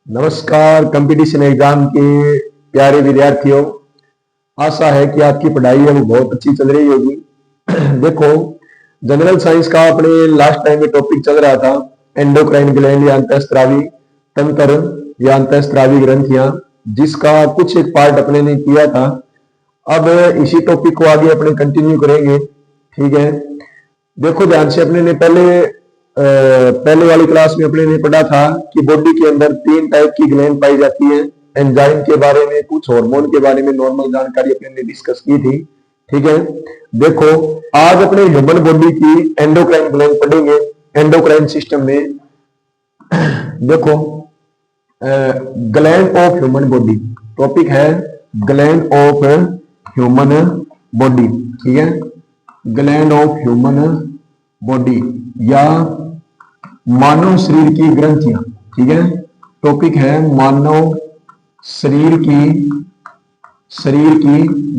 नमस्कार competition exam के प्यारे विद्यार्थियों। आशा है कि आपकी पढ़ाई है वो बहुत अच्छी चल रही होगी। देखो, जनरल साइंस का अपने लास्ट टाइम में टॉपिक चल रहा था एंडोक्राइन ग्लैंड या अंतःस्रावी तंत्र या अंतःस्रावी ग्रंथियां, जिसका कुछ एक पार्ट अपने ने किया था। अब इसी टॉपिक को आगे अपने कंटिन्यू करेंगे। ठीक है, देखो ध्यान से, अपने ने पहले वाली क्लास में अपने ने पढ़ा था कि बॉडी के अंदर 3 टाइप की ग्लैंड पाई जाती है। एंजाइम के बारे में, कुछ हार्मोन के बारे में नॉर्मल जानकारी अपने ने डिस्कस की थी। ठीक है, देखो आज अपने ह्यूमन बॉडी की एंडोक्राइन ग्लैंड पढ़ेंगे। एंडोक्राइन सिस्टम में देखो gland of human body topic है, ग्लैंड ऑफ ह्यूमन बॉडी। ठीक है, ग्लैंड ऑफ ह्यूमन बॉडी या मानव शरीर की ग्रंथियां। ठीक है, टॉपिक है मानव शरीर की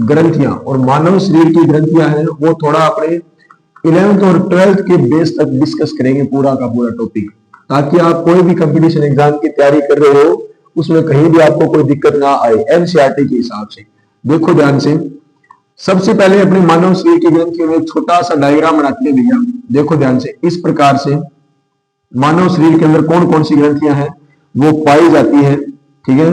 ग्रंथियां। और मानव शरीर की ग्रंथियां हैं वो थोड़ा अपने 11th और 12th के बेस तक डिस्कस करेंगे, पूरा का पूरा टॉपिक, ताकि आप कोई भी कंपटीशन एग्जाम की तैयारी कर रहे हो उसमें कहीं भी आपको कोई दिक्कत ना आए एनसीईआरटी के हिसाब से। देखो ध्यान से, सबसे पहले अपने मानव शरीर की ग्रंथियों में छोटा सा डायग्राम बनाते हैं भैया। देखो ध्यान से, इस प्रकार से मानव शरीर के अंदर कौन कौन सी ग्रंथियां हैं वो पाई जाती है। ठीक है,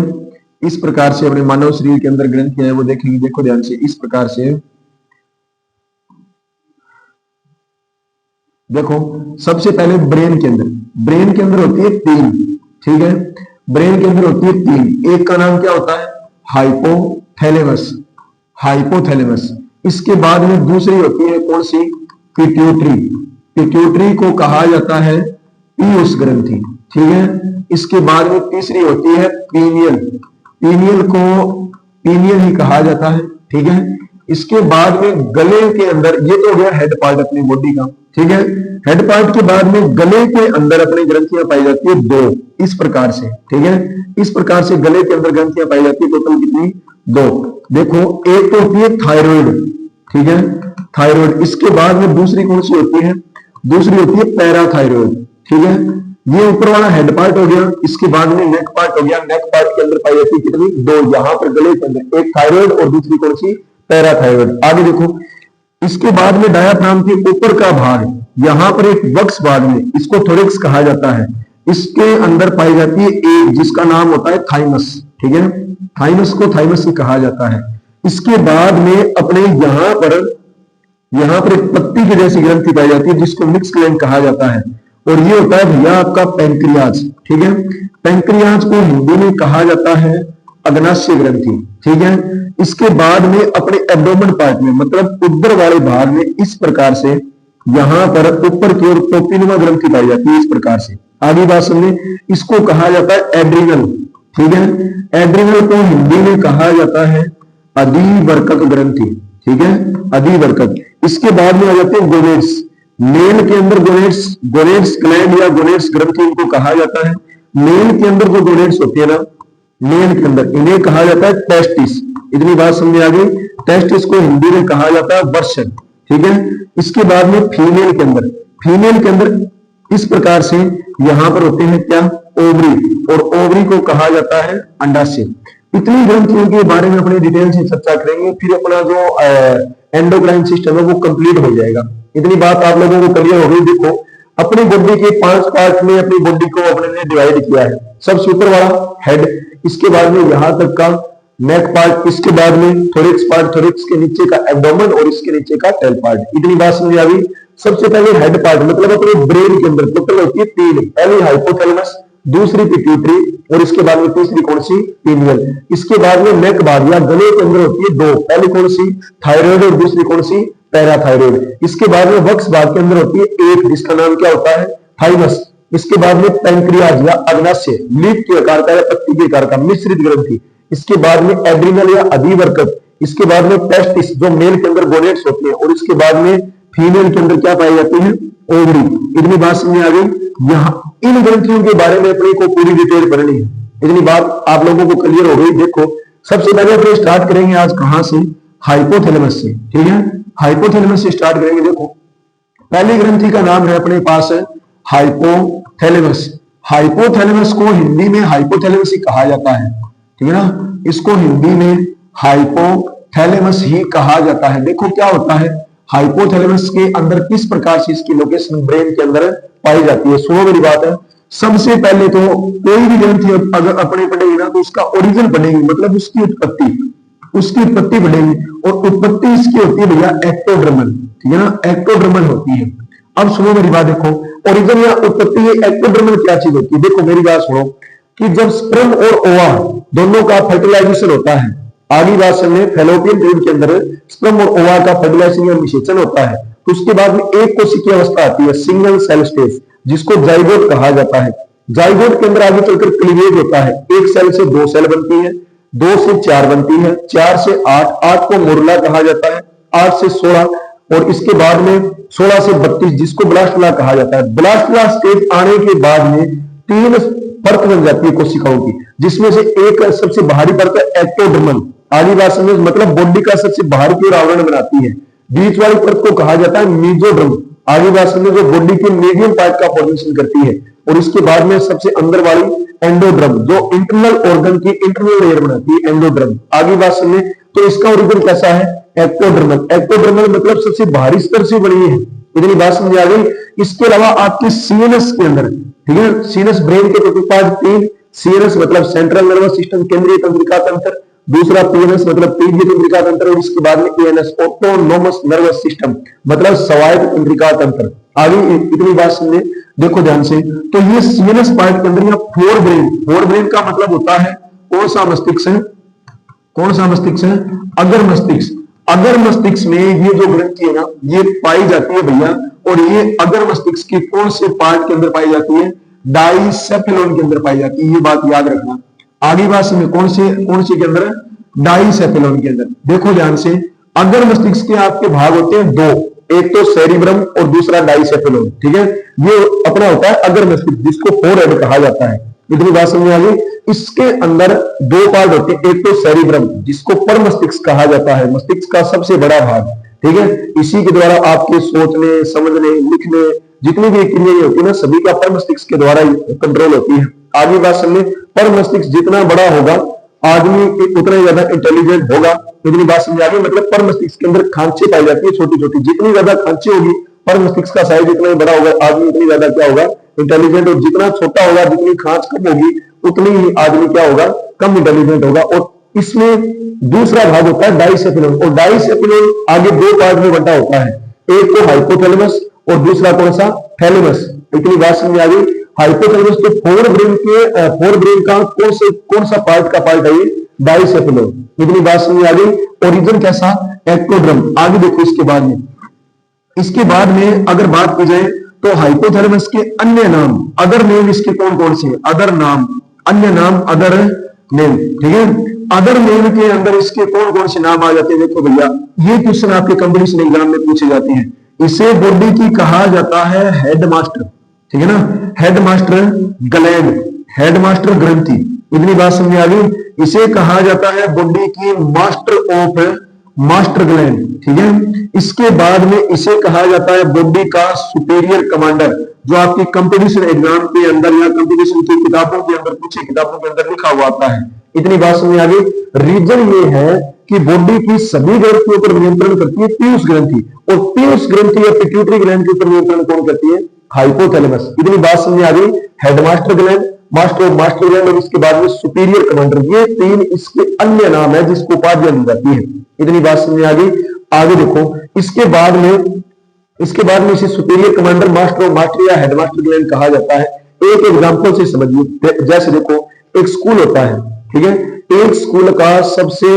इस प्रकार से अपने मानव शरीर के अंदर ग्रंथियां हैं वो देखेंगे। देखो ध्यान से, इस प्रकार से देखो, सबसे पहले ब्रेन के अंदर होती है 3। ठीक है, ब्रेन के अंदर होती है 3। एक का नाम क्या होता है? हाइपोथैलेमस। इसके बाद में दूसरी होती है कौन सी? पिट्यूटरी को कहा जाता है पीयूष ग्रंथि। ठीक है, इसके बाद में तीसरी होती है पीनियल को पीनियल ही कहा जाता है। ठीक है, इसके बाद में गले के अंदर, ये तो हो गया हेड पार्ट अपनी बॉडी का। ठीक है, हेड पार्ट के बाद में गले के अंदर अपनी ग्रंथियां पाई जाती है 2, इस प्रकार से। ठीक है, इस प्रकार से गले के अंदर ग्रंथियां पाई जाती है, टोटल कितनी? 2। देखो, एक तो होती है थायराइड। ठीक है, थायराइड। इसके बाद में दूसरी कौन सी होती है? दूसरी होती है पैराथायराइड। ठीक है, ये ऊपर वाला हेड पार्ट हो गया। इसके बाद में नेक पार्ट हो गया। नेक पार्ट के अंदर पाई जाती है कितनी? 2। यहां पर गले के अंदर एक थायराइड और दूसरी कौन सी? पैराथायराइड। आगे देखो, इसके बाद में डायाफ्राम के ऊपर का भाग, यहां पर एक वक्स भाग में, इसको थोरेक्स कहा जाता है। इसके अंदर पाई जाती है एक, जिसका नाम होता है थाइमस। ठीक है, थाइमस को थाइमस ही कहा जाता है। इसके बाद में अपने यहां पर एक पत्ती की जैसी ग्रंथि पाई जाती है, जिसको मिक्स ग्लैंड कहा जाता है। और ये होता है भैया आपका पैंक्रियाज। ठीक है, पैंक्रियाज को हिंदी में कहा जाता है अग्नाशय ग्रंथि। ठीक है, इसके बाद में अपने एब्डोमेन पार्ट में, मतलब उदर वाले भाग में, इस प्रकार से यहां पर ऊपर की ओर टोपिनुमा ग्रंथि पाई जाती है, इस प्रकार से। आगे बात समझे, इसको कहा जाता है एड्रिनल। ठीक है, एड्रिनल को हिंदी में कहा जाता है अधिवर्कक ग्रंथि। ठीक है, अधिवर्कक। इसके बाद में आ जाते हैं गोनेड्स। मेल के अंदर गोनेड्स ग्लैंड या गोनेड्स ग्रंथि इनको कहा जाता है। मेल के अंदर जो गोनेड्स होती है ना, मेल के अंदर, इन्हें कहा जाता है टेस्टिस। इतनी बात समझ आ गई? टेस्टिस को हिंदी में कहा जाता है वर्षण। ठीक है, इसके बाद में फीमेल के अंदर इस प्रकार से यहां पर होते हैं क्या? ओवरी। और ओवरी को कहा जाता है अंडाशय। इतनी ग्रंथियों के बारे में अपने डिटेल से चर्चा करेंगे, फिर अपना जो एंडोक्राइन सिस्टम है वो कंप्लीट हो जाएगा। इतनी बात आप लोगों को क्लियर हो गई। देखो, अपनी बॉडी के 5 पार्ट में अपनी बॉडी को अपने ने डिवाइड किया है। सबसे ऊपर वाला हेड, इसके बाद में यहां तक का नेक पार्ट, इसके बाद में थोरिक्स पार्ट, थोरिक्स के नीचे का एब्डोमेन और इसके नीचे का टेल पार्ट। इतनी बात समझ आ गई? सबसे पहले हेड पार्ट, मतलब अपने ब्रेन के अंदर टोटल होती है 3। पहली हाइपोथैलेमस, दूसरी पिट्यूटरी और इसके बाद में तीसरी कौन सी? पीनियल। इसके बाद में नेक भाग या गले के अंदर होती है 2। पहली कौन सी? थायराइड और दूसरी कौन सी? पैराथायराइड। इसके बाद में वक्स भाग के अंदर होती है एक, जिसका नाम क्या होता है? थाइमस। इसके बाद में पैंक्रियाज या अग्नाशय, लीफ के आकार का या पत्ती के आकार का मिश्रित ग्रंथि। इसके बाद में एड्रिनल या अधिवर्कक। इसके बाद में टेस्टिस, जो मेल के अंदर गोनेड्स होती है। और इसके बाद में फीमेल के अंदर क्या पाई जाती है? ओवरी। इतनी बात समझ आ गई? यहाँ इन ग्रंथियों के बारे में अपने को पूरी डिटेल पढ़नी है। इतनी बात आप लोगों को क्लियर हो गई? देखो, सबसे पहले अपने स्टार्ट करेंगे आज कहां से? हाइपोथैलेमस से। ठीक है, हाइपोथैलेमस से स्टार्ट करेंगे। देखो, पहली ग्रंथि का नाम है अपने पास हाइपोथैलेमस। हाइपोथैलेमस को हिंदी में हाइपोथैलेमस ही कहा जाता है, ठीक है ना, इसको हिंदी में हाइपोथैलेमस ही कहा जाता है। देखो क्या होता है, हाइपोथैलेमस के अंदर किस प्रकार से इसकी लोकेशन ब्रेन के अंदर पाई जाती है। सुनो मेरी बात है, सबसे पहले तो कोई भी ग्रंथि अगर अपने पढ़ेगी ना तो उसका ओरिजिन पढ़ेगी, मतलब उसकी उत्पत्ति पढ़ेगी, और उत्पत्ति इसकी होती है भैया एक्टोड्रमल, ठीक है ना, एक्टोड्रमल होती है। अब सुनो मेरी बात, देखो ओरिजिन या उत्पत्ति ये एक्टोड्रमल क्या चीज होती है। देखो मेरी बात सुनो कि जब स्पर्म और ओवा दोनों का फर्टिलाइजेशन होता है, आगे बात सुनिए, फैलोपियन ट्यूब के अंदर स्पर्म और ओवा का फर्टिलाइजेशन या निषेचन होता है, तो उसके बाद में एक कोशिकीय अवस्था आती है, सिंगल सेल स्टेज, जिसको जाइगोट कहा जाता है। जाइगोट के अंदर आगे चलकर क्लीवेज होता है, एक सेल से दो सेल बनती है, 2 से 4 बनती है, 4 से 8, 8 को मोरला कहा जाता है, 8 से 16, और इसके बाद में 16 से 32 जिसको ब्लास्टुला कहा जाता है। ब्लास्टुला स्टेज आने के बाद में 3 परत बन जाती है कोशिकाओं की, जिसमें से एक सबसे बाहरी परत है एक्टोडर्मल, आगे बात समझ, मतलब बॉडी का सबसे बाहर की ओर आवरण बनाती है। बीच वाली परत को कहा जाता है मेसोडर्म, आगे बात समझ, जो बॉडी के मीडियम पार्ट का फॉर्मेशन करती है। और इसके बाद में सबसे अंदर वाली एंडोड्रम, जो इंटरनल ऑर्गन की इंटरनल लेयर बनाती है, एंडोड्रम, आगे बात समझ। तो इसका ओरिजिन कैसा है, एक्टोड्रमल। एक्टोड्रमल मतलब सबसे बाहरी स्तर से बनी है, इतनी बात समझ आ गई। इसके अलावा आपके सीएनएस के अंदर, ठीक है, सीएनएस ब्रेन के प्रतिपाद 3, सीएनएस मतलब सेंट्रल नर्वस सिस्टम, केंद्रीय तंत्रिका तंत्र, दूसरा पीएनएस मतलब पीढ़ी तंत्रिका तंत्र, और इसके बाद में एएनएस ऑटोनोमस नर्वस सिस्टम मतलब स्वायत्त तंत्रिका तंत्र। आगे इतनी बात समझे, देखो ध्यान से। तो ये सीएनएस पार्ट के अंदर या फोर ब्रेन का मतलब होता है कौन सा मस्तिष्क है, कौन सा मस्तिष्क है, अगर मस्तिष्क। अगर मस्तिष्क में ये जो ग्रंथि है ना ये पाई जाती है भैया, और ये अगर मस्तिष्क की कौन से पार्ट के अंदर पाई जाती है, डाइसेफेलोन के अंदर पाई जाती है, ये बात याद रखना। आगे बात में कौन से के अंदर, डाइसेफेलोन के अंदर। देखो ध्यान से, अगर मस्तिष्क के आपके भाग होते हैं 2, एक तो सेरिब्रम और दूसरा डाइसेफेलोन, ठीक है, ये अपना होता है अगर मस्तिष्क, जिसको फोरहेड कहा जाता है। इतनी बात समझ आ गई। इसके अंदर 2 पार्ट होते हैं, एक तो सेरिब्रम जिसको पर मस्तिष्क कहा जाता है, मस्तिष्क का सबसे बड़ा भाग, ठीक है, इसी के द्वारा आपके सोचने, समझने, लिखने, जितनी भी क्रियाएं होती है ना सभी का पर मस्तिष्क के द्वारा ही कंट्रोल होती है। आगे बात समझे, पर मस्तिष्क जितना बड़ा होगा आदमी उतना ही ज्यादा इंटेलिजेंट होगा। इतनी बात समझ आ गई। मतलब पर मस्तिष्क के अंदर खांचे पाई जाती है छोटी छोटी, जितनी ज्यादा खांचे होगी पर मस्तिष्क का साइज जितना ही बड़ा होगा आदमी उतनी ज्यादा क्या होगा, इंटेलिजेंट। और जितना छोटा होगा, जितनी खांच कम होगी उतनी ही आदमी क्या होगा, कम इंटेलिजेंट होगा। और इसमें दूसरा भाग होता है डाइसेफेलोन, और डाइसेफेलोन आगे 2 पार्ट में बंटा होता है, एक तो हाइपोथैलेमस और दूसरा कौन सा, थैलेमस। इतनी बात समझ आ गई। हाइपोथैलेमस तो फोर ब्रेन का कौन सा पार्ट का पार्ट है, ये डाइसेफेलोन। इतनी बात समझ आ गई। ओरिजिन कैसा, एक्टोड्रम। आगे देखो इसके बाद में अगर बात की जाए तो हाइपोथैलेमस के अन्य नाम, अदर नेम इसके कौन कौन से, अदर नाम, अन्य नाम, अदर नेम, ठीक है। अदर नेम के अंदर इसके कौन कौन से नाम आ जाते हैं। देखो भैया, ये क्वेश्चन आपके कंपटीशन एग्जाम में पूछे जाते हैं। इसे बॉडी की कहा जाता है हेडमास्टर, ठीक है ना, हेडमास्टर ग्लैंड, हेडमास्टर ग्रंथि। इतनी बात समझ आ गई। इसे कहा जाता है बॉडी की मास्टर ग्लैंड, ठीक है। इसके बाद में इसे कहा जाता है बॉडी का सुपीरियर कमांडर, जो आपकी कंपटीशन एग्जाम के अंदर या कंपटीशन की किताबों के अंदर, कुछ किताबों के अंदर लिखा हुआ आता है। इतनी बात समझ आ गई। रीजन ये है कि बॉडी की सभी ग्रंथियों पर नियंत्रण करती है पीयूष ग्रंथि, और पीयूष ग्रंथि या पिट्यूटरी ग्लैंड के ऊपर नियंत्रण कौन करती है, हाइपोथैलेमस। इतनी बात समझ आ गई। हेडमास्टर ग्लैंड, मास्टर ग्लैंड, और इसके बाद में सुपीरियर कमांडर, ये 3 इसके अन्य नाम है जिसको उपाधियां दी जाती है। इतनी बात समझ आ गई। आगे देखो, इसके बाद में इसे सुपीरियर कमांडर, मास्टर या हेडमास्टर ग्लैंड कहा जाता है। एक एग्जांपल से समझिए, जैसे देखो एक स्कूल होता है, ठीक है, एक स्कूल का सबसे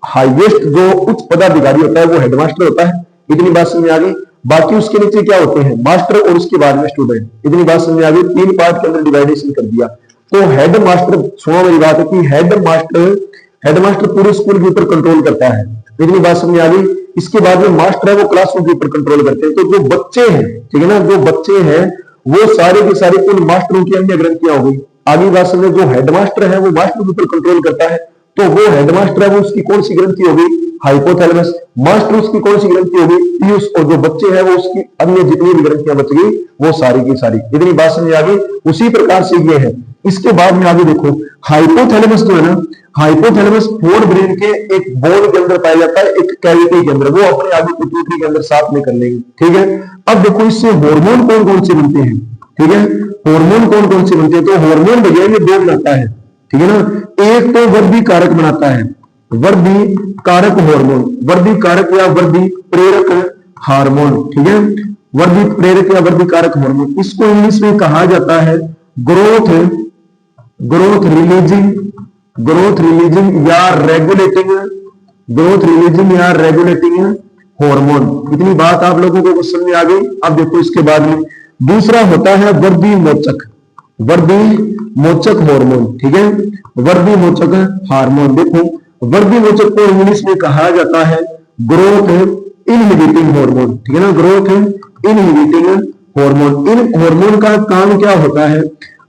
हाईएस्ट जो उच्च पदाधिकारी होता है वो हेडमास्टर होता है। इतनी बात समझ आ गई। बाकी उसके नीचे क्या होते हैं, मास्टर और उसके बाद में स्टूडेंट। इतनी बात समझ आ गई। 3 पार्ट के अंदर डिवाइडेशन कर दिया। तो हेडमास्टर, सुनो मेरी बात है कि हेडमास्टर पूरे स्कूल के ऊपर कंट्रोल करता है। इतनी बात समझ आ गई। इसके बाद में मास्टर है वो क्लासरूम के ऊपर कंट्रोल करते हैं। तो जो बच्चे हैं, ठीक है ना, जो बच्चे हैं वो सारे के सारे उन मास्टरों की अन्य ग्रंथियां हो गई। आगे बात समझे, जो हेडमास्टर है वो मास्टर के ऊपर कंट्रोल करता है, तो वो हेडमास्टर है वो उसकी कौन सी ग्रंथि हो गई, हाइपोथैलेमस। मस्ट उसकी कौन सी ग्रंथि होगी? पीयूष। और जो बच्चे हैं वो उसकी अन्य जितनी भी ग्रंथियां बच गई वो सारी की सारी। इतनी बात समझ आ गई। उसी प्रकार से ये है। इसके बाद में आगे देखो, हाइपोथैलेमस जो है ना, हाइपोथैलेमस फोर ब्रेन के एक बोन के अंदर पाया जाता है, एक कैविटी के अंदर। वो अपने आगे पिट्यूटरी के अंदर साथ में कर लेंगे, ठीक है। अब देखो इससे हार्मोन कौन कौन से बनते हैं, ठीक है। हार्मोन कौन कौन से बनते हैं? तो हार्मोन भैया ये दो बनाता है, ठीक है ना। एक तो वृद्धि कारक बनाता है, वृद्धि कारक हार्मोन, वृद्धि कारक या वृद्धि प्रेरक हार्मोन, ठीक है। वृद्धि प्रेरक या वृद्धि कारक हार्मोन, इसको इंग्लिश में कहा जाता है growth growth releasing growth releasing या रेगुलेटिंग ग्रोथ रिलीजिंग या रेगुलेटिंग हार्मोन। इतनी बात आप लोगों को समझ में आ गई। अब देखो इसके बाद में दूसरा होता है वृद्धि मोचक, वृद्धि मोचक हार्मोन, ठीक है। वृद्धि मोचक हार्मोन, देखो वृद्धि मोचक को इंग्लिश में कहा जाता है ग्रोथ इनहिबिटिंग हार्मोन, ठीक है ना। Growth inhibiting hormone. इन हार्मोन का काम क्या होता है?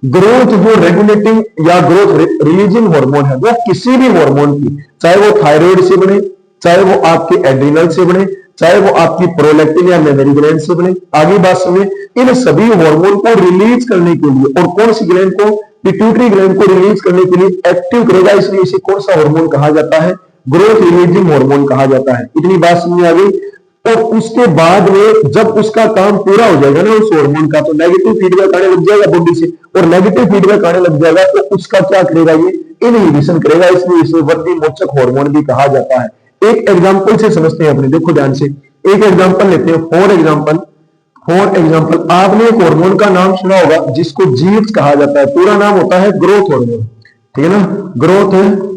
ग्रोथ जो रेगुलेटिंग या ग्रोथ रिलीजिंग हार्मोन है, वो किसी भी हार्मोन की, चाहे वो थायराइड से बने, चाहे वो आपके एड्रिनल से बने, चाहे वो आपकी प्रोलैक्टिन या मेमोरी ग्लैंड से बने, आगे बात समझे, इन सभी हार्मोन को रिलीज करने के लिए, और कौन सी ग्लैंड को? पिट्यूटरी ग्लैंड को रिलीज करने के लिए एक्टिव करेगा। इसलिए इसे कौन सा हार्मोन कहा जाता है? ग्रोथ रिलीजिंग हार्मोन कहा जाता है। इतनी बात समझ आ गई। और उसके बाद में जब उसका काम पूरा हो जाएगा ना उस हार्मोन का, तो नेगेटिव फीडबैक आने लग जाएगा बॉडी से, और नेगेटिव फीडबैक आने लग जाएगा तो उसका क्या करेगा? ये इनहिबिशन करेगा। इसलिए इसे वृद्धि मोचक हार्मोन भी कहा जाता है। एक एग्जांपल से समझते हैं अपने, देखो ध्यान से एक एग्जांपल लेते हैं। फॉर एग्जांपल आपने एक हार्मोन का नाम सुना होगा जिसको जीएच कहा जाता है। पूरा नाम होता है ग्रोथ हार्मोन, ठीक है ना, ग्रोथ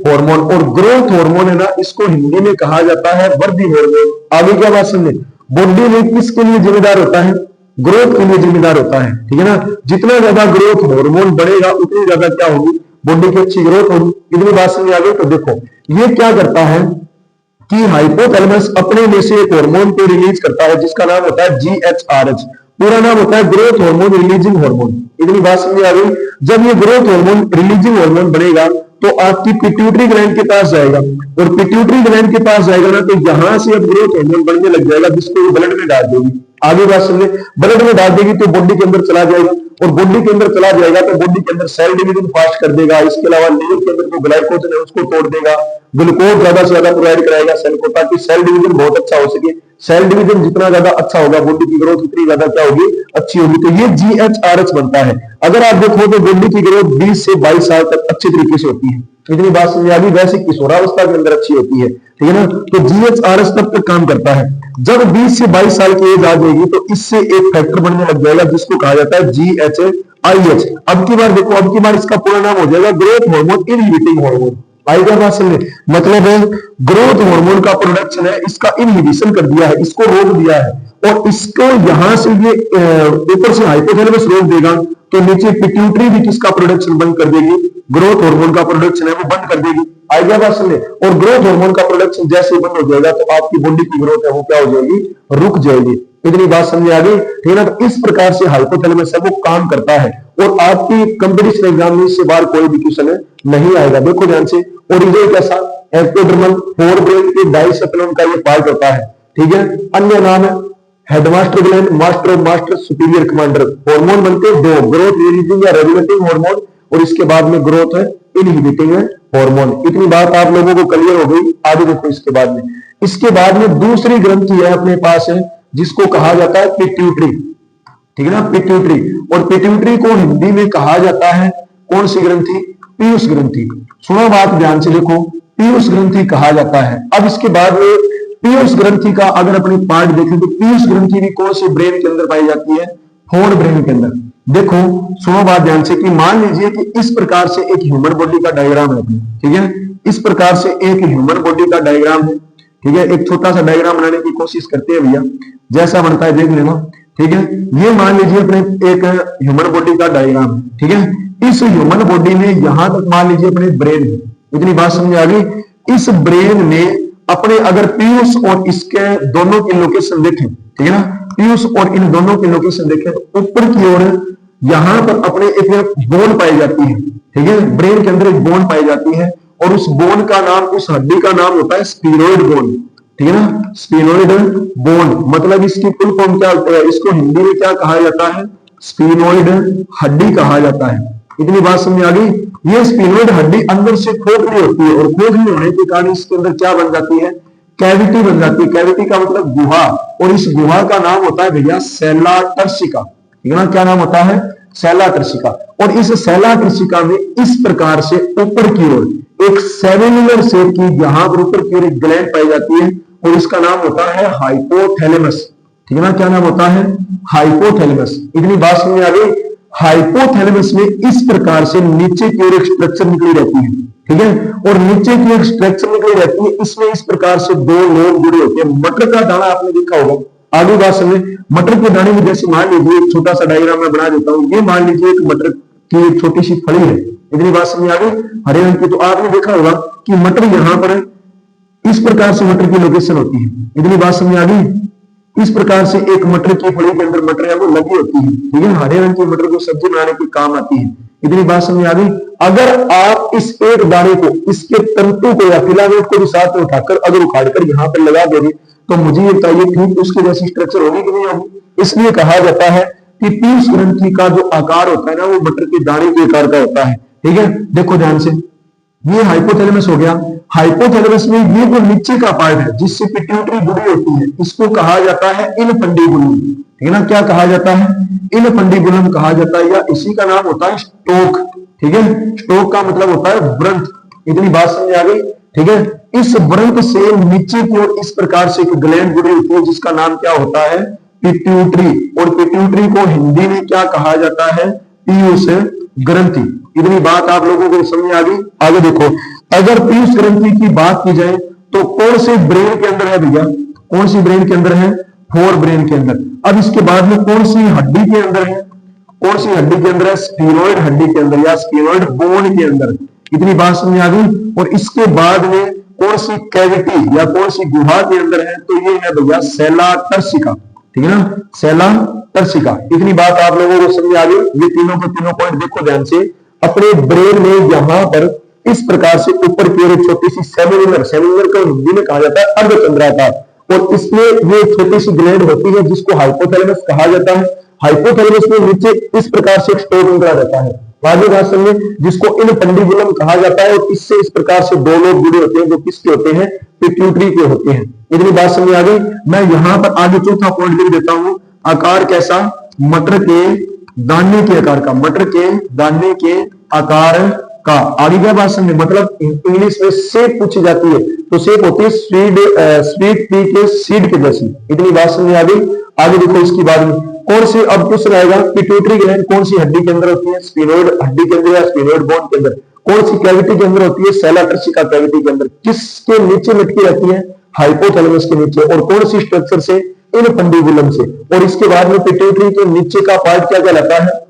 हार्मोन। और ग्रोथ हार्मोन है ना, इसको हिंदी में कहा जाता है वृद्धि हार्मोन। आगे क्या बात समझे? बॉडी में किसके लिए जिम्मेदार होता है? ग्रोथ के लिए जिम्मेदार होता है, ठीक है ना। जितना ज्यादा ग्रोथ हार्मोन बढ़ेगा उतनी ज्यादा क्या होगी? बॉडी की अच्छी ग्रोथ होगी। इतनी बात समझ आ गई। तो देखो ये क्या करता है कि हाइपोथैलेमस अपने में से एक हार्मोन को रिलीज करता है जिसका नाम होता है जीएचआरएच। पूरा नाम होता है ग्रोथ हार्मोन रिलीजिंग हार्मोन। इतनी बात समझ आ गई। जब ये ग्रोथ हार्मोन रिलीजिंग हार्मोन बनेगा तो आपकी पिट्यूटरी ग्लैंड के पास जाएगा, और पिट्यूटरी ग्लैंड के पास जाएगा ना, तो यहां से अब ग्रोथ हार्मोन बनने लग जाएगा जिसको ब्लड में डाल देगी। आगे बात समझे, ब्लड में डाल देगी तो बॉडी के अंदर चला जाएगा, और बॉडी के अंदर चला जाएगा तो बॉडी के अंदर सेल डिवीजन फास्ट कर देगा। इसके अलावा लीवर के अंदर जो ग्लाइकोजन है उसको तोड़ देगा, ग्लूकोज ज्यादा से ज्यादा प्रोवाइड कराएगा सेल को, ताकि सेल डिवीजन बहुत अच्छा हो सके। सेल डिवीजन जितना ज्यादा अच्छा होगा, बॉडी की ग्रोथ उतनी ज्यादा क्या होगी? अच्छी होगी। तो ये जीएचआरएच बनता है। अगर आप देखो तो बॉडी की ग्रोथ 20 से 22 साल तक अच्छी तरीके से होती है। इतनी बात समझ आ गई। वैसे किशोरावस्था के अंदर अच्छी होती है, ठीक है ना। तो जीएचआरएच तब तक काम करता है। जब 20 से 22 साल की एज आ जाएगी तो इससे एक फैक्टर बनने लग जाएगा जिसको कहा जाता है जीएचआईएच। अब की बार देखो, अब की बार इसका पूरा नाम हो जाएगा ग्रोथ हार्मोन इनहिबिटिंग हार्मोन। आएगा बात समझ? मतलब है ग्रोथ हार्मोन का प्रोडक्शन है, इसका इनहिबिशन कर दिया है, इसको रोक दिया है, और इसको यहां से ये ऊपर से हाइपोथैलेमस रोक देगा तो नीचे पिट्यूटरी भी किसका प्रोडक्शन बंद कर देगी? ग्रोथ हार्मोन का प्रोडक्शन है वो बंद कर देगी। आइडिया बात समझे? और ग्रोथ हार्मोन का प्रोडक्शन जैसे बंद हो जाएगा तो आपकी बॉडी की ग्रोथ है वो क्या हो जाएगी? रुक जाएगी। इतनी बात समझ आ गई, ठीक है ना। तो इस प्रकार से हाइपोथैलेमस है वो काम करता है, और आपकी कंपटीशन एग्जाम में इससे बाहर कोई भी क्वेश्चन नहीं आएगा। देखो ध्यान से, ओरिजिन कैसा? एक्टोडर्मल फोर ब्रेन के डाइसेप्लोन का ये पार्ट होता है, ठीक है। अन्य नाम है headmaster gland, master master superior commander. Hormone बनते हैं दो, ग्रोथ रिलीजिंग या रेगुलेटिंग हार्मोन, और इसके बाद में ग्रोथ है इनहिबिटिंग हार्मोन। इतनी बात आप लोगों को क्लियर हो गई। आगे देखो इसके बाद में दूसरी ग्रंथि है अपने पास है जिसको कहा जाता है पिट्यूटरी, ठीक है ना, पिट्यूटरी। और पिट्यूटरी को हिंदी में कहा जाता है कौन सी ग्रंथि? पीयूष ग्रंथि। सुनो बात ध्यान से, देखो पीयूष ग्रंथि कहा जाता है। अब इसके बाद में पीयूष ग्रंथि का अगर अपनी पार्ट देखें तो पीयूष ग्रंथि भी कौन से ब्रेन के अंदर पाई जाती है? फोर ब्रेन के अंदर। देखो सुनो बात ध्यान से कि मान लीजिए कि इस प्रकार से एक ह्यूमन बॉडी का डायग्राम है अपनी, ठीक है। इस प्रकार से एक ह्यूमन बॉडी का डायग्राम है, ठीक है। एक छोटा सा डायग्राम बनाने की कोशिश करते हैं भैया, जैसा बनता है देख लेना, ठीक है। ये मान लीजिए अपने एक ह्यूमन बॉडी का डायग्राम है, ठीक है। इस ह्यूमन बॉडी में यहां तक मान लीजिए अपने ब्रेन है। इतनी बात समझ आ गई। इस ब्रेन में अपने अगर पीयूष और इसके दोनों के लोकेशन देखें, ठीक है ना, पीयूष और इन दोनों के लोकेशन देखें तो ऊपर की ओर यहां पर अपने एक बोन पाई जाती है, ठीक है। ब्रेन के अंदर एक बोन पाई जाती है, और उस बोन का नाम, उस हड्डी का नाम होता है स्फीनोइड बोन, ठीक है ना, स्फीनोइड बोन। मतलब इसकी फुल फॉर्म क्या होता है, इसको हिंदी में क्या कहा जाता है, स्फीनोइड हड्डी कहा जाता है। इतनी बात समझ आ गई। ये स्फीनोइड हड्डी अंदर से खोखली होती है और खोखली होने के कारण इसके अंदर क्या बन जाती है, कैविटी बन जाती है। कैविटी का मतलब गुहा, और इस गुहा का नाम होता है भैया सेला टर्सिका, ठीक है ना, क्या नाम होता है, सेला टर्सिका। और इस सेला टर्सिका में इस प्रकार से ऊपर की ओर एक सेलुलर शेप की, यहां पर ऊपर की ओर एक ग्लैंड पाई जाती है और इसका नाम होता है हाइपोथैलेमस, ठीक है ना, क्या नाम होता है, हाइपोथैलेमस। इतनी बात समझ आ गई। हाइपोथैलेमस में इस प्रकार से नीचे की ओर एक स्ट्रक्चर निकली रहती है, ठीक है, और नीचे की एक स्ट्रक्चर निकली रहती है, इसमें इस प्रकार से दो लोब जुड़े होते हैं। मटर का दाना आपने देखा होगा, आगे बात समझे। मटर के दाने में जैसे मान लीजिए एक छोटा सा डायग्राम मैं बना देता हूं, ये मान लीजिए एक मटर की एक छोटी सी फली है, इतनी बात समझ आ गई, हरे रंग की। तो आपने देखा होगा कि मटर यहां पर इस प्रकार से मटर की लोकेशन होती है, इतनी बात समझ आ गई। इस प्रकार से एक मटर की फली के अंदर मटर है वो लगी होती है, ठीक है, हरे रंग की मटर को सब्जी बनाने के काम आती है, इतनी बात समझ आ गई। अगर आप इस एक दाने को, इसके तंतु को या फिलामेंट को भी साथ में उठाकर अगर उखाड़कर यहाँ पर लगा दोगे तो मुझे ये बताइए ठीक उसके जैसी स्ट्रक्चर होगी कि नहीं होगी। इसलिए कहा जाता है कि पीयूष ग्रंथि का जो आकार होता है ना वो मटर के दाने के आकार का होता है, ठीक है। देखो ध्यान से, ये हाइपोथैलेमस हो गया। हाइपोथैलेमस में ये जो नीचे का पार्ट है जिससे पिट्यूटरी जुड़ी होती है, इसको कहा जाता है इनफंडिबुलम, ठीक है ना, क्या कहा जाता है, इनफंडिबुलम कहा जाता है, या इसी का नाम होता है स्टोक, ठीक है। स्टोक का मतलब होता है व्रंत, इतनी बात समझ आ गई, ठीक है। इस व्रंत से नीचे की ओर इस प्रकार से एक ग्लैंड जुड़ी होती है जिसका नाम क्या होता है, पिट्यूटरी, और पिट्यूटरी को हिंदी में क्या कहा जाता है, पीयूष ग्रंथि। इतनी बात आप लोगों को समझ आ गई। आगे देखो, अगर पीयूष ग्रंथि की बात की जाए तो कौन से ब्रेन के अंदर है भैया, कौन सी ब्रेन के अंदर है, फोर ब्रेन के अंदर। अब इसके बाद में कौन सी हड्डी के अंदर है, कौन सी हड्डी के अंदर है, स्फीनोइड हड्डी के अंदर या स्फीनोइड बोन के अंदर, इतनी बात समझ आ गई। और इसके बाद में कौन सी कैविटी या कौन सी गुहा के अंदर है, तो ये है भैया सेला टर्सिका, ठीक है ना, सेला टर्सिका। इतनी बात आप लोगों को समझ आ गई। ये तीनों के तीनों पॉइंट देखो ध्यान से, अपने ब्रेन में यहां पर इस प्रकार से ऊपर की ओर एक छोटी सी सेलुलर, सेलुलर को हिंदी में कहा जाता है अर्धचंद्राकार, और इसमें ये छोटी सी ग्लैंड होती है जिसको हाइपोथैलेमस कहा जाता है। हाइपोथैलेमस में नीचे इस प्रकार से एक स्टोक निकला रहता है, आगे बात समझे, जिसको इनफंडिबुलम कहा जाता है, और इससे इस प्रकार से दो लोग जुड़े होते हैं जो किसके होते हैं, पिट्यूटरी के होते हैं। इतनी बात समझ आ गई। मैं यहां पर आगे चौथा पॉइंट लिख देता हूं, आकार कैसा, मटर के दाने के आकार का, मटर के दाने के आकार का। आगे क्या बात समझे, मतलब इंग्लिश में शेप पूछी जाती है तो शेप होती है स्वीट पी के सीड के जैसी, इतनी बात समझ आ गई। आगे देखो इसकी बात में कौन सी, अब क्वेश्चन आएगा, पिट्यूटरी ग्लैंड कौन सी हड्डी के अंदर होती है, स्फीनोइड हड्डी के अंदर या स्फीनोइड बोन के अंदर। कौन सी कैविटी के अंदर होती है, सेला टर्सिका कैविटी के अंदर। किसके नीचे लटकी रहती है, हाइपोथैलेमस के नीचे। और कौन सी स्ट्रक्चर से, इनफंडिबुलम से। और इसके बाद में पिट्यूटरी के नीचे का पार्ट क्या कहलाता है,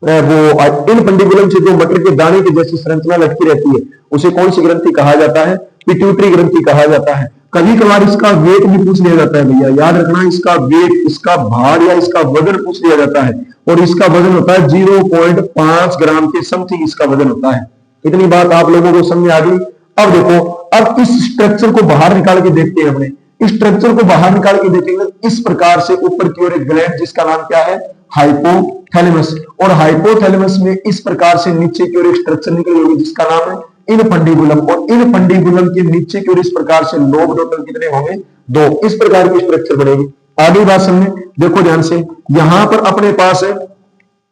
वो इनफंडिबुलम से जो मटर के दाने की जैसी संरचना लटकी रहती है उसे कौन सी ग्रंथि कहा जाता है, पिट्यूटरी ग्रंथि कहा जाता है। कभी कभार इसका वेट भी पूछ लिया जाता है भैया, याद रखना, इसका वेट, इसका भार या इसका वजन पूछ लिया जाता है, और इसका वजन होता है 0.5 ग्राम के समथिंग इसका वजन होता है। इतनी बात आप लोगों को समझ आ गई। अब देखो, अब इस स्ट्रक्चर को बाहर निकाल के देखते हैं, हमने इस स्ट्रक्चर को बाहर निकाल के देखेंगे। इस प्रकार से ऊपर की ओर एक ग्लैंड जिसका नाम क्या है, हाइपोथैलेमस, और हाइपोथैलेमस में इस प्रकार से नीचे की ओर एक स्ट्रक्चर निकली होगी जिसका नाम है इनफंडिबुलम, और इनफंडिबुलम के नीचे की ओर इस प्रकार से लोब टोटल कितने होंगे, 2। इस प्रकार की स्ट्रक्चर बनेगी। आगे बात समझे, देखो ध्यान से, यहां पर अपने पास है,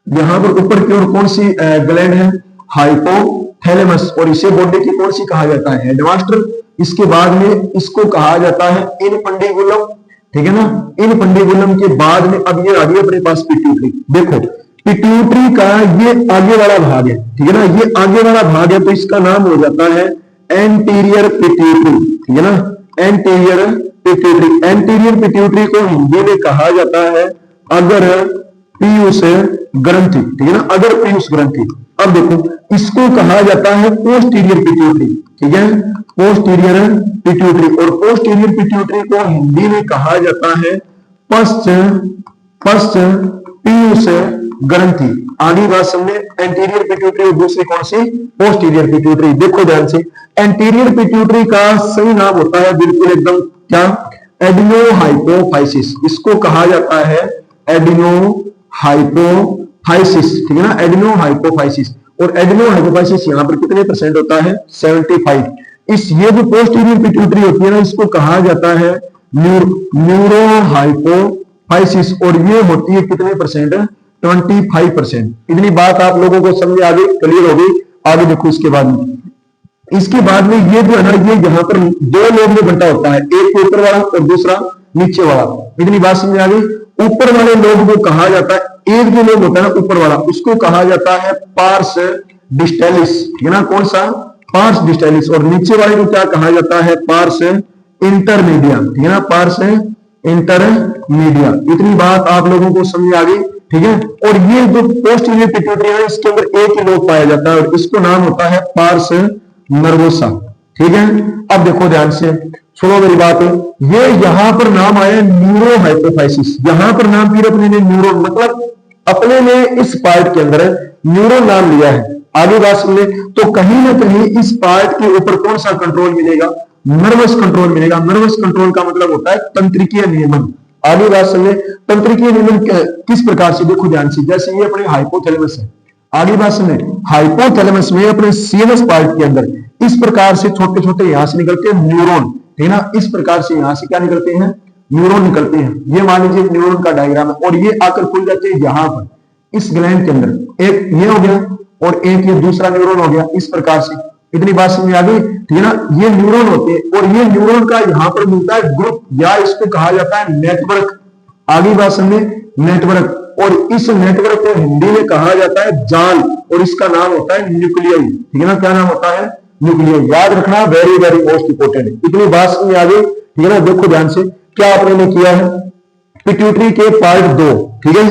यहां पर ऊपर की ओर कौन सी ग्लैंड है, हाइपोथैलेमस, और इसे बॉडी की कौन सी कहा जाता है, हेडमास्टर। इसके बाद में इसको कहा जाता है इनफंडिबुलम, ठीक है ना। इनफंडिबुलम के बाद में अब ये आ गई अपने पास पिट्यूटरी। देखो पिट्यूटरी का ये आगे वाला भाग है, ठीक है ना, ये आगे वाला भाग है, तो इसका नाम हो जाता है एंटीरियर पिट्यूटरी, ठीक है ना, एंटीरियर पिट्यूटरी। एंटीरियर पिट्यूटरी को हिंदी में कहा जाता है अगर पीयूष ग्रंथि, ठीक है ना, अगर पीयूष ग्रंथि। अब देखो इसको कहा जाता है पोस्टीरियर पिट्यूटरी, ठीक है, पोस्टीरियर पिट्यूटरी। और पोस्टीरियर पिट्यूटरी को हिंदी में कहा जाता है पश्च पीयूष ग्रंथि। आगे बात समझे, एंटीरियर पिट्यूटरी और दूसरी कौन सी, पोस्टीरियर पिट्यूटरी। देखो ध्यान से, एंटीरियर पिट्यूटरी का सही नाम होता है बिल्कुल एकदम क्या, एडिनोहाइपोफाइसिस। इसको कहा जाता है एडिनोहाइपोफाइसिस, ठीक है ना, एडिनोहाइपोफाइसिस। और एडिनोहाइपोफाइसिस यहाँ पर कितने परसेंट होता है, 75। इस ये जो पोस्टीरियर पिट्यूटरी होती है ना, इसको कहा जाता है न्यूरोहाइपोफाइसिस, और ये होती है कितने परसेंट, 25%। इतनी बात आप लोगों को समझ आ गई, क्लियर हो गई। आगे देखो इसके बाद में ये जो है ना, ये यहाँ पर दो लोग में बंटा होता है, एक ऊपर वाला और दूसरा नीचे वाला। इतनी बात समझ आ गई। ऊपर वाले लोग को कहा जाता है, एक जो लोग होता है ना ऊपर वाला, उसको कहा जाता है पार्स डिस्टेलिस, ठीक है ना, कौन सा, पार्स डिस्टेलिस। और नीचे वाले को क्या कहा जाता है, पार्स इंटरमीडिया, ठीक है ना, पार्स इंटरमीडिया। इतनी बात आप लोगों को समझ आ गई, ठीक है। और ये जो पोस्टीरियर पिट्यूटरी है, इसके अंदर एक ही लोब पाया जाता है और इसको नाम होता है पार्स नर्वोसा, ठीक है। अब देखो ध्यान से सुनो मेरी बात, ये यहां पर नाम आया न्यूरोहाइपोफाइसिस। यहां पर नाम फिर अपने ने न्यूरो, मतलब अपने ने इस पार्ट के अंदर न्यूरो नाम लिया है। आगे बात सुन ले, तो कहीं ना कहीं इस पार्ट के ऊपर कौन सा कंट्रोल मिलेगा, नर्वस कंट्रोल मिलेगा। नर्वस कंट्रोल का मतलब होता है तंत्रिकीय नियमन। आगे बात सुन ले, तंत्रिकीय नियमन किस प्रकार से, देखो ध्यान से, जैसे ये अपने हाइपोथैलेमस है। आगे बात सुने, हाइपोथैलेमस में अपने सीएनएस पार्ट के अंदर इस प्रकार से छोटे छोटे यहां से निकलते हैं न्यूरॉन, ठीक है ना, इस प्रकार से यहां से क्या निकलते हैं, न्यूरॉन निकलते हैं। ये मान लीजिए न्यूरॉन का डायग्राम है, और ये आकर खुल जाते हैं यहां पर इस ग्लैंड के अंदर। एक ये हो गया और एक ये दूसरा न्यूरॉन हो गया, इस प्रकार से। इतनी बात समझ आ गई, ठीक है ना। ये न्यूरॉन होते हैं और ये न्यूरॉन का यहां पर मिलता है ग्रुप, या इसको कहा जाता है नेटवर्क। आगे बात समझे, नेटवर्क। और इस नेटवर्क को हिंदी में कहा जाता है जाल, और इसका नाम होता है न्यूक्लियस, ठीक है ना। क्या नाम होता है, न्यूक्लियस। याद रखना, वेरी वेरी मोस्ट इंपोर्टेंट। इतनी बात समझ आ गई, ठीक है ना। देखो ध्यान से, क्या आपने किया है, पिट्यूटरी के पार्ट 2, ठीक है।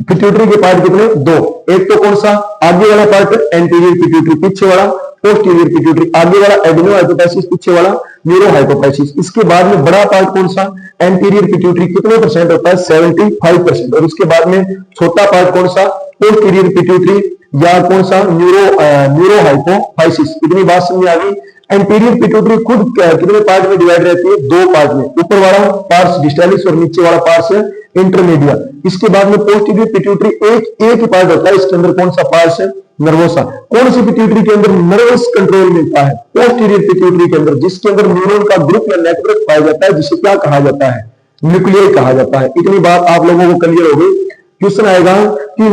पिट्यूटरी के पार्ट कितने, 2। एक तो कौन सा, आगे वाला पार्ट एंटीरियर पिट्यूटरी, पीछे वाला पोस्टीरियर पिट्यूटरी। आगे वाला एडिनोहाइपोफाइसिस, पीछे वाला न्यूरोहाइपोफाइसिस। इसके बाद में बड़ा पार्ट कौन सा, एंटीरियर पिट्यूटरी, कितने परसेंट होता है, 75%। और उसके बाद में छोटा पार्ट कौन सा, पोस्टीरियर पिट्यूटरी या कौन सा, न्यूरोहाइपोफाइसिस। इतनी बात समझ आ गई। एंटीरियर पिट्यूटरी खुद कितने पार्ट में डिवाइड रहती है, 2 पार्ट में, ऊपर वाला पार्स डिस्टेलिस और नीचे वाला पार्स इंटरमीडिया। इसके बाद में पोस्टीरियर पिट्यूटरी एक ही पार्ट होता है, इसके अंदर कौन सा, पार्स नर्वोसा। कौन सी पिट्यूटरी के अंदर नर्वस कंट्रोल मिलता है, पोस्टीरियर पिट्यूटरी के अंदर, जिसके अंदर न्यूरॉन का ग्रुप या नेटवर्क पाया जाता है, जिसे क्या कहा जाता है, न्यूक्लियस कहा जाता है। इतनी बात आप लोगों को क्लियर हो गई। क्वेश्चन आएगा कि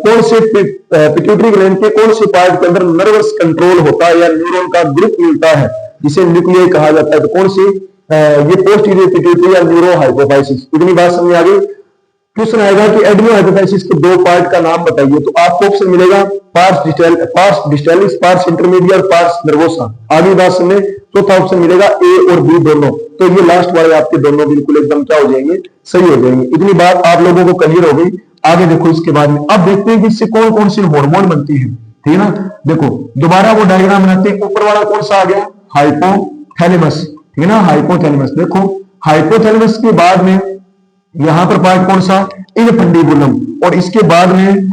कौन से पिट्यूटरी ग्लैंड के कौन से पार्ट के अंदर नर्वस कंट्रोल होता है या न्यूरॉन का ग्रुप मिलता है, जिसे न्यूक्लियस कहा जाता है, तो कौन सी, ये पोस्टीरियर पिट्यूटरी या न्यूरोहाइपोफाइसिस। इतनी बात समझ आ गई। क्वेश्चन आएगा कि एडिनोहाइपोफाइसिस के 2 पार्ट का नाम बताइए, तो आपको ऑप्शन मिलेगा पार्स डिस्टेलिस, पार्स इंटरमीडिया और पार्स नर्वोसा। आगे बात सुने, चौथा ऑप्शन मिलेगा ए और बी दोनों। तो ये लास्ट वाले आपके दोनों बिल्कुल एकदम क्या हो जाएंगे, सही हो जाएंगे। इतनी बात आप लोगों को क्लियर हो गई। आगे देखो इसके बाद में, अब देखते हैं कि इससे कौन कौन सी हार्मोन बनती है, ठीक है ना। देखो दोबारा वो डायग्राम बनाते हैं। ऊपर वाला कौन सा आ गया, हाइपोथैलेमस, ठीक है ना, हाइपोथैलेमस। देखो हाइपोथैलेमस के बाद में यहां पर पार्ट कौन सा, इनफंडिबुलम। और इसके बाद में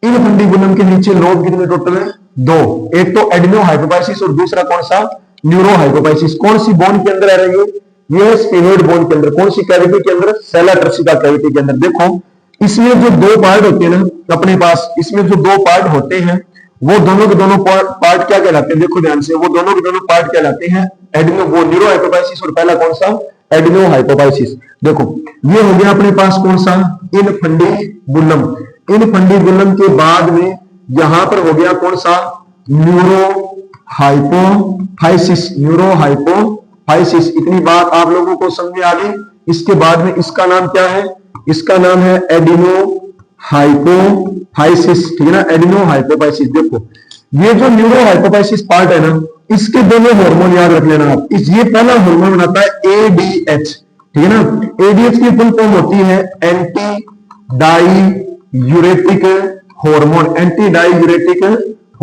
इनफंडिबुलम के नीचे लोब कितने टोटल है, 2। एक तो एडिनोहाइपोफाइसिस और दूसरा कौन सा, न्यूरोहाइपोफाइसिस। कौन सी बोन के अंदर आ रही है, ये स्फेनोइड बोन के अंदर। कौन सी कैविटी के अंदर, सेला टर्सिका कैविटी के अंदर। देखो इसमें जो 2 पार्ट होते हैं ना अपने पास, इसमें जो 2 पार्ट होते हैं, वो दोनों के दोनों पार्ट क्या कहलाते हैं, देखो ध्यान से, वो दोनों के दोनों पार्ट कहलाते हैं वो न्यूरोहाइपोफाइसिस और पहला कौन सा, एडिनोहाइपोफाइसिस। देखो ये हो गया अपने पास कौन सा, इनफंडिबुलम। इनफंडिबुलम के बाद में यहां पर हो गया कौन सा, न्यूरोहाइपोफाइसिस, न्यूरोहाइपोफाइसिस। इतनी बात आप लोगों को समझ में आ गई। इसके बाद में इसका नाम क्या है, इसका नाम है एडिनोहाइपोफाइसिस, ठीक है ना, एडिनोहाइपोफाइसिस। देखो ये जो न्यूरोहाइपोफाइसिस पार्ट है ना, इसके दोनों हार्मोन याद रख लेना आप। ये पहला हार्मोन बनाता है एडीएच, ठीक है ना। एडीएच की फुल फॉर्म होती है anti diuretic hormone, anti diuretic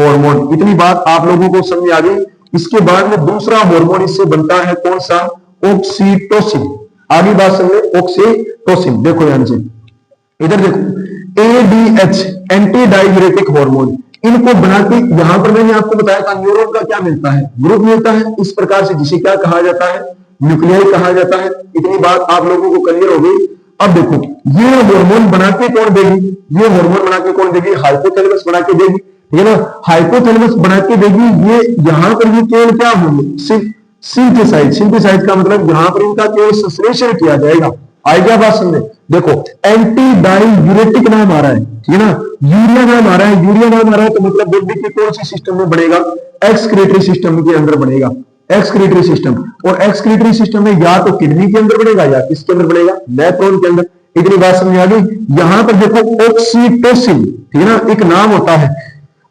hormone. इतनी बात आप लोगों को समझ आ गई। इसके बाद में दूसरा हार्मोन इससे बनता है कौन सा, ऑक्सीटोसिन। आगे बात समझे, ऑक्सीटोसिन। देखो ध्यान से, इधर देखो ADH एंटी डाययूरेटिक हार्मोन, इनको बना के यहां पर मैंने आपको बताया था न्यूरॉन का क्या मिलता है, ग्रुप मिलता है इस प्रकार से, जिसे क्या कहा जाता है, न्यूक्लियाई कहा जाता है। इतनी बात आप लोगों को क्लियर हो गई। अब देखो ये हार्मोन बना के कौन देगी, ये हार्मोन बना के कौन देगी, हाइपोथैलेमस बना के देगी, ठीक है ना, हाइपोथैलेमस बना के देगी। ये यहां पर ये केवल क्या होंगे, सिंथेसाइज, सिंथेसाइज का मतलब यहां पर इनका केवल संश्लेषण किया जाएगा। आइडिया बात समझे, देखो एंटी डाययूरेटिक नाम आ रहा है, ठीक है ना, यूरिया नाम आ रहा है, यूरिया नाम आ रहा है तो मतलब बॉडी के कौन सी सिस्टम में बनेगा, एक्सक्रीटरी सिस्टम के अंदर बनेगा, एक्सक्रीटरी सिस्टम। और एक्सक्रीटरी सिस्टम में या तो किडनी के अंदर बनेगा या किसके अंदर बनेगा, नेफ्रॉन के अंदर। इतनी बात समझ आ गई। यहां पर देखो ऑक्सीटोसिन, ठीक है ना, एक नाम होता है,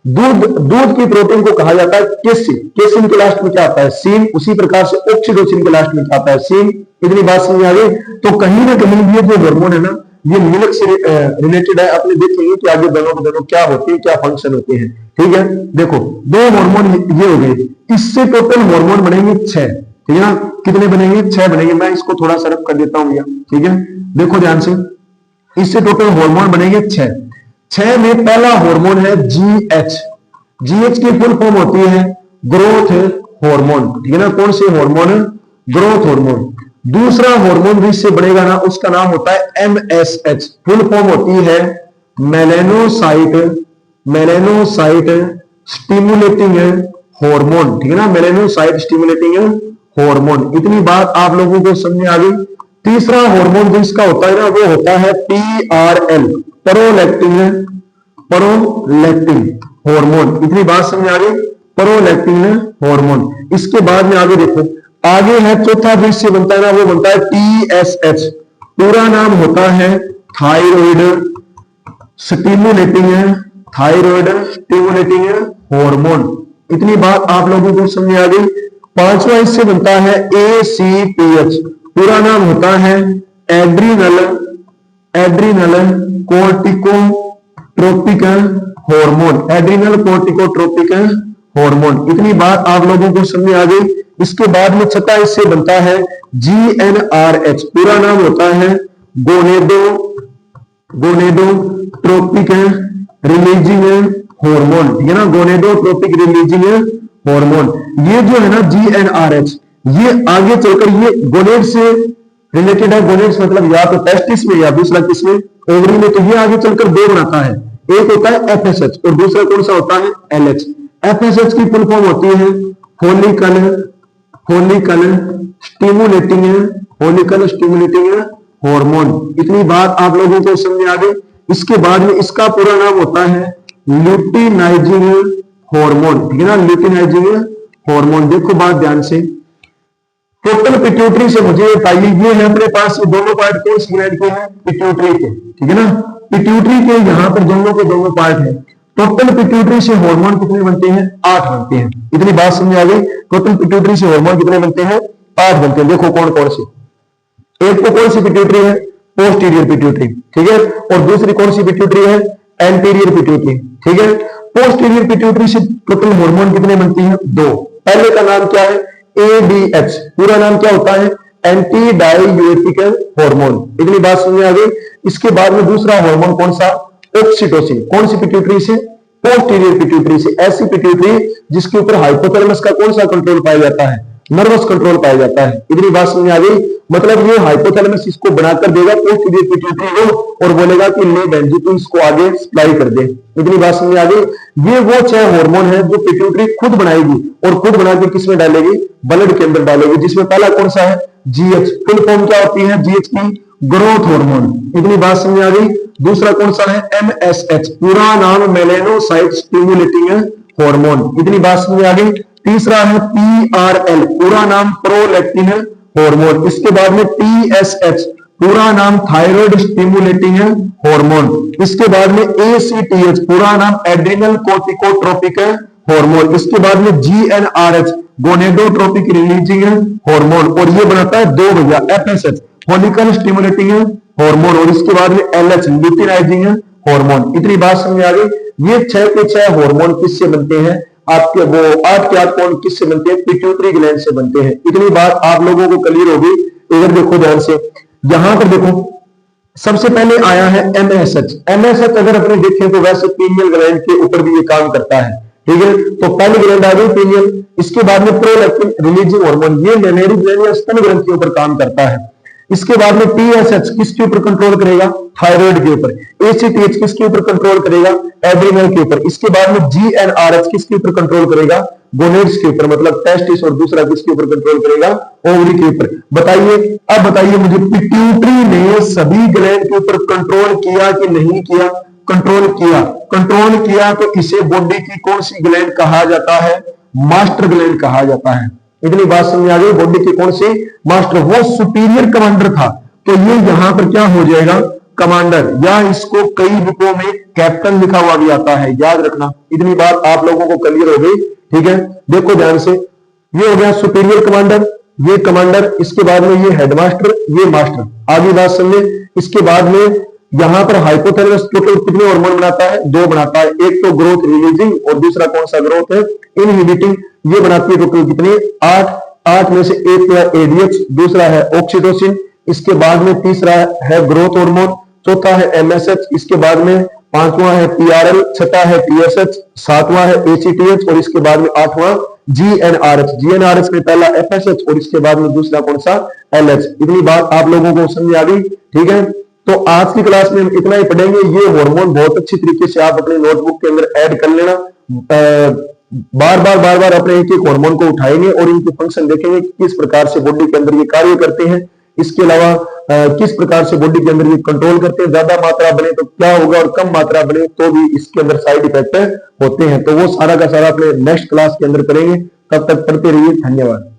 दूध, दूध की प्रोटीन को कहा जाता है केसिन, केसिन के लास्ट में क्या आता है, सीन। उसी प्रकार से ऑक्सीटोसिन के लास्ट में क्या आता है, सीन। इतनी बात समझ आ गई। तो कहीं ना कहीं ये जो हार्मोन है ना, ये मिल्क से रिलेटेड है। अपने देखेंगे कि आगे दोनों क्या होते हैं, क्या फंक्शन होते हैं, ठीक है। देखो दो हार्मोन ये हो गए, इससे टोटल हार्मोन बनेंगे 6, ठीक है ना। कितने बनेंगे, 6 बनेंगे। मैं इसको थोड़ा सा रब कर देता हूं भैया, ठीक है। देखो ध्यान से, इससे टोटल हार्मोन बनेंगे 6। 6 में पहला हार्मोन है GH, GH की फुल फॉर्म होती है ग्रोथ हार्मोन, ठीक है ना। कौन से हार्मोन, ग्रोथ हार्मोन। दूसरा हार्मोन जिससे बनेगा ना, उसका नाम होता है MSH, फुल फॉर्म होती है मेलेनोसाइट, मेलेनोसाइट स्टिमुलेटिंग हार्मोन, ठीक है ना, मेलेनोसाइट स्टिमुलेटिंग हार्मोन। इतनी बात आप लोगों को समझ आ गई। तीसरा हार्मोन जिसका होता है ना, वो होता है PRL, प्रोलैक्टिन, प्रोलैक्टिन हार्मोन। इतनी बात समझ आ गई, प्रोलैक्टिन हार्मोन। इसके बाद में आगे देखो, आगे है चौथा जिससे बनता है ना, वो बनता है TSH, पूरा नाम होता है thyroid stimulating, thyroid stimulating hormone. इतनी बात आप लोगों को समझ आ गई। पांचवा इससे बनता है ACTH, पूरा नाम होता है adrenal, adrenal corticotropic hormone, adrenal corticotropic hormone. इतनी बात आप लोगों को समझ आ गई। इसके बाद में छठा इससे बनता है GnRH, पूरा नाम होता है गोनेडो, गोनेडोट्रोपिक रिलीजिंग हार्मोन, ठीक है ना, गोनेडोट्रोपिक रिलीजिंग हार्मोन। ये जो है ना GnRH, ये आगे चलकर ये गोनेड से रिलेटेड है। गोनेड्स मतलब या तो टेस्टिस में या दूसरा किसमें, ओवरी में। तो ये आगे चलकर दो बनाता है, एक होता है FSH और दूसरा कौन सा होता है LH। FSH की फुल फॉर्म होती है follicle, follicle stimulating, follicle stimulating hormone. इतनी बात आप लोगों को समझ आ गई। इसके बाद में इसका पूरा नाम होता है ल्यूटिनाइजिंग हार्मोन, ठीक है ना, ल्यूटिनाइजिंग हार्मोन। देखो बात ध्यान से, टोटल पिट्यूटरी से मुझे बताइए, ये है अपने पास, ये दोनों पार्ट कौन सी ग्लैंड के हैं, पिट्यूटरी के, ठीक है ना। पिट्यूटरी के यहाँ पर दोनों के दोनों पार्ट है। टोटल पिट्यूटरी से हार्मोन कितने बनते हैं, 8 बनते हैं। इतनी बात समझ आ गई। टोटल पिट्यूटरी से हार्मोन कितने बनते हैं, 8 बनते हैं। देखो कौन कौन से, एक तो कौन सी पिट्यूटरी है, पोस्टीरियर पिट्यूटरी, ठीक है, और दूसरी कौन सी पिट्यूटरी है, एंटीरियर पिट्यूटरी, ठीक है। पोस्टीरियर पिट्यूटरी से टोटल हार्मोन कितने बनती हैं, 2। पहले का नाम क्या है, ADH, पूरा नाम क्या होता है, एंटी डाययूरेटिक हार्मोन। इतनी बात समझ आ गई। इसके बाद में दूसरा हार्मोन कौन सा, ऑक्सीटोसिन, कौन सी पिट्यूटरी से, पोस्टीरियर पिट्यूटरी से। ऐसी पिट्यूटरी जिसके ऊपर हाइपोथैलेमस का कौन सा कंट्रोल पाया जाता है, नर्वस कंट्रोल पाया जाता है। इतनी बात समझ आ गई। मतलब ये हाइपोथैलेमस इसको बनाकर देगा पोस्टीरियर पिट्यूटरी को और बोलेगा कि ले बहन जी तू इसको आगे सप्लाई कर दे। इतनी बात समझ आ गई। ये वो 6 हार्मोन है जो पिट्यूटरी खुद बनाएगी और खुद बना के किसमें डालेगी, ब्लड के अंदर डालेगी। जिसमें पहला कौन सा है, GH, फुल फॉर्म क्या होती है GH की, ग्रोथ हार्मोन। इतनी बात समझ आ गई। दूसरा कौन सा है MSH, पूरा नाम मेलेनोसाइट स्टिमुलेटिंग हार्मोन। इतनी बात समझ आ गई। तीसरा है PRL, पूरा नाम प्रोलैक्टिन हार्मोन। इसके बाद में TSH, पूरा नाम थायराइड स्टिमुलेटिंग हार्मोन। इसके बाद में ACTH, पूरा नाम एड्रिनल कोर्टिकोट्रोपिक हार्मोन। इसके बाद में GnRH, गोनेडोट्रोपिक रिलीजिंग हार्मोन। और ये बनाता है 2 भैया, FSH, फॉलिकल स्टिमुलेटिंग हार्मोन। और इसके बाद में LH, ल्यूटिनाइजिंग हार्मोन। इतनी बात समझ आ गई। ये 6 के 6 हार्मोन किससे बनते हैं, आपके वो 8 के 8 कौन किससे बनते हैं, पिट्यूटरी ग्लैंड से बनते हैं। इतनी बात आप लोगों को क्लियर होगी। इधर देखो ध्यान से, यहां पर देखो सबसे पहले आया है एमएसएच। एमएसएच अगर अपने देखें तो वैसे पीनियल ग्लैंड के ऊपर भी ये काम करता है, ठीक है। तो पहली ग्लैंड आ गई पीनियल, इसके बाद में प्रोलैक्टिन रिलीजिंग हार्मोन, ये मेमोरी ग्लैंड या स्तन ग्रंथि पर काम करता है। इसके बाद में टीएसएच किसके ऊपर कंट्रोल करेगा, थायराइड के ऊपर। एसीटीएच किसके ऊपर कंट्रोल करेगा, एड्रिनल के ऊपर। इसके बाद में जीएनआरएच किसके ऊपर कंट्रोल करेगा, गोनेड्स के ऊपर, मतलब टेस्टिस। और दूसरा किसके ऊपर कंट्रोल करेगा, ओवरी के ऊपर। बताइए, अब बताइए मुझे, पिट्यूटरी ने सभी ग्लैंड के ऊपर कंट्रोल किया कि नहीं किया? कंट्रोल किया। कंट्रोल किया तो इसे बॉडी की कौन सी ग्लैंड कहा जाता है, मास्टर ग्लैंड कहा जाता है। इतनी बात समझ आ गई, बॉडी की कौन सी, मास्टर। वो सुपीरियर कमांडर था, तो ये यहां पर क्या हो जाएगा, कमांडर, या इसको कई बुकों में कैप्टन लिखा हुआ भी आता है, याद रखना। इतनी बात आप लोगों को क्लियर हो गई, ठीक है। देखो ध्यान से, ये हो गया सुपीरियर कमांडर, ये कमांडर, इसके बाद में ये हेडमास्टर, ये मास्टर। आगे बात समझे। इसके बाद में यहां पर हाइपोथैलेमस टोटल कितने हार्मोन बनाता है, 2 बनाता है। एक तो ग्रोथ रिलीजिंग और दूसरा कौन सा, ग्रोथ है इनहिबिटिंग। ये बनाती है टोटल कितने, 8 में से एक तो है एडीएच, दूसरा है ऑक्सीटोसिन, इसके बाद में तीसरा है ग्रोथ हार्मोन, चौथा है एमएसएच, इसके बाद में पांचवा है पीआरएल, छठा है टीएसएच, सातवां है एसीटीएच और इसके बाद में आठवां जीएनआरएच। जीएनआरएच में पहला एफएसएच और इसके बाद में दूसरा कौन सा, एलएच। इतनी बात आप लोगों को समझ आ गई, ठीक है। तो आज की क्लास में हम इतना ही पढ़ेंगे। ये हार्मोन बहुत अच्छी तरीके से आप अपने नोटबुक के अंदर ऐड कर लेना। बार बार अपने एक एक हार्मोन को उठाएंगे और इनके फंक्शन देखेंगे किस प्रकार से बॉडी के अंदर ये कार्य करते हैं। इसके अलावा किस प्रकार से बॉडी के अंदर ये कंट्रोल करते हैं। ज्यादा मात्रा बने तो क्या होगा और कम मात्रा बने तो भी इसके अंदर साइड इफेक्ट होते हैं। तो वो सारा का सारा अपने नेक्स्ट क्लास के अंदर करेंगे। तब तक पढ़ते रहिए। धन्यवाद।